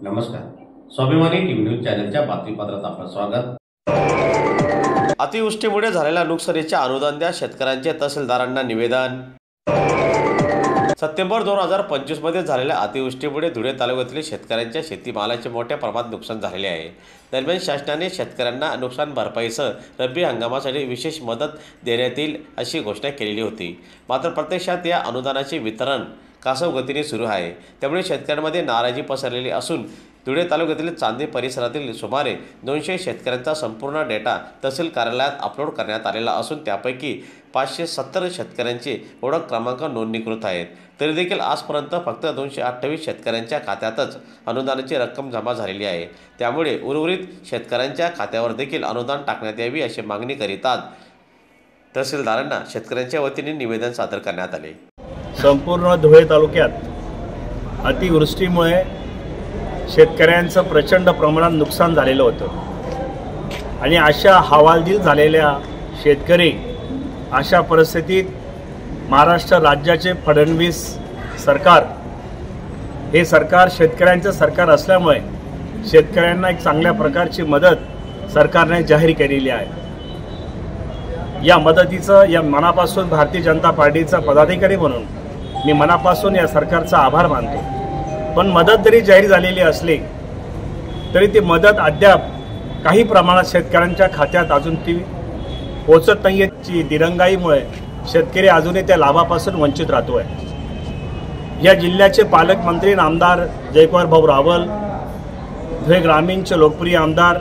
नमस्कार. स्वाभिमानी TV news चॅनलच्या बातमीपत्रात आपलं स्वागत. अतिवृष्टीमुळे झालेल्या नुकसानीचे अनुदान द्या, शेतकऱ्यांचे तहसीलदारांना निवेदन. सप्टेंबर 2025 मध्ये झालेल्या अतिवृष्टीमुळे धुळे तालुक्यातील शेतकऱ्यांच्या शेतीमालाचे मोठ्या प्रमाणात नुकसान झालेले आहे. दरम्यान शासनाने शेतकऱ्यांना नुकसान भरपाईसह रब्बी हंगामासाठी विशेष मदत देण्यात येईल अशी घोषणा केलेली होती. मात्र प्रत्यक्षात या अनुदानाचे वितरण कासव गतीने सुरू आहे. त्यामुळे शेतकऱ्यांमध्ये नाराजी पसरलेली असून धुळे तालुक्यातील चांदी परिसरातील सुमारे 200 शेतकऱ्यांचा संपूर्ण डेटा तहसील कार्यालयात अपलोड करण्यात आलेला असून त्यापैकी 570 शेतकऱ्यांचे ओळख क्रमांक नोंदणीकृत आहेत. तरी देखील आजपर्यंत फक्त 228 शेतकऱ्यांच्या खात्यातच अनुदानाची रक्कम जमा झालेली आहे. त्यामुळे उर्वरित शेतकऱ्यांच्या खात्यावर देखील अनुदान टाकण्यात यावी अशी मागणी करीत आज तहसीलदारांना शेतकऱ्यांच्या वतीने निवेदन सादर करण्यात आले. संपूर्ण धुळे तालुक्यात अतिवृष्टीमुळे शेतकऱ्यांचं प्रचंड प्रमाणात नुकसान झालेलं होतं आणि अशा हवालदिल झालेल्या शेतकरी अशा परिस्थितीत महाराष्ट्र राज्याचे फडणवीस सरकार हे सरकार शेतकऱ्यांचं सरकार असल्यामुळे शेतकऱ्यांना एक चांगल्या प्रकारची मदत सरकारने जाहीर केलेली आहे. या मदतीचं या मनापासून भारतीय जनता पार्टीचा पदाधिकारी म्हणून मी मनापासून या सरकारचा आभार मानतो. पण मदत जरी जाहीर झालेली असली तरी ती मदत अद्याप काही प्रमाणात शेतकऱ्यांच्या खात्यात अजून ती पोचत नाही आहे. दिरंगाईमुळे शेतकरी अजूनही त्या लाभापासून वंचित राहतोय. या जिल्ह्याचे पालकमंत्री आमदार जयकुमार भाऊ रावल, धुळे ग्रामीणचे लोकप्रिय आमदार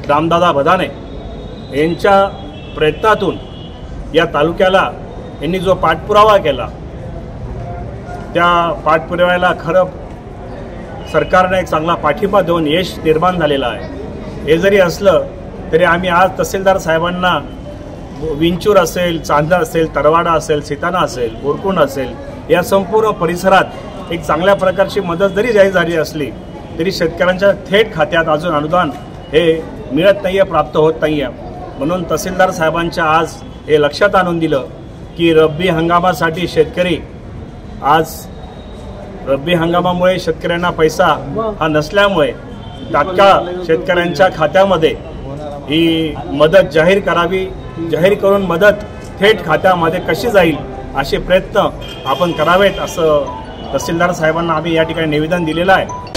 रामदादा बदाने यांच्या प्रयत्नातून या तालुक्याला यांनी जो पाठपुरावा केला त्या पाठपुराव्याला खरं सरकारने एक चांगला पाठिंबा देऊन यश निर्माण झालेला आहे. हे जरी असलं तरी आम्ही आज तहसीलदार साहेबांना विंचूर असेल, चांदा असेल, तरवाडा असेल, सिताना असेल, बोरकुंड असेल या संपूर्ण परिसरात एक चांगल्या प्रकारची मदत जरी जाहीर झाली असली तरी शेतकऱ्यांच्या थेट खात्यात अजून अनुदान हे मिळत नाही आहे, प्राप्त होत नाही आहे. म्हणून तहसीलदार साहेबांच्या आज हे लक्षात आणून दिलं की रब्बी हंगामासाठी शेतकरी आज रब्बी हंगामामुळे शेतकऱ्यांना पैसा हा नसल्यामुळे तात्काळ शेतकऱ्यांच्या खात्यामध्ये ही मदत जाहीर करावी. जाहीर करून मदत थेट खात्यामध्ये कशी जाईल असे प्रयत्न आपण करावेत असं तहसीलदार साहेबांना आम्ही या ठिकाणी निवेदन दिलेलं आहे.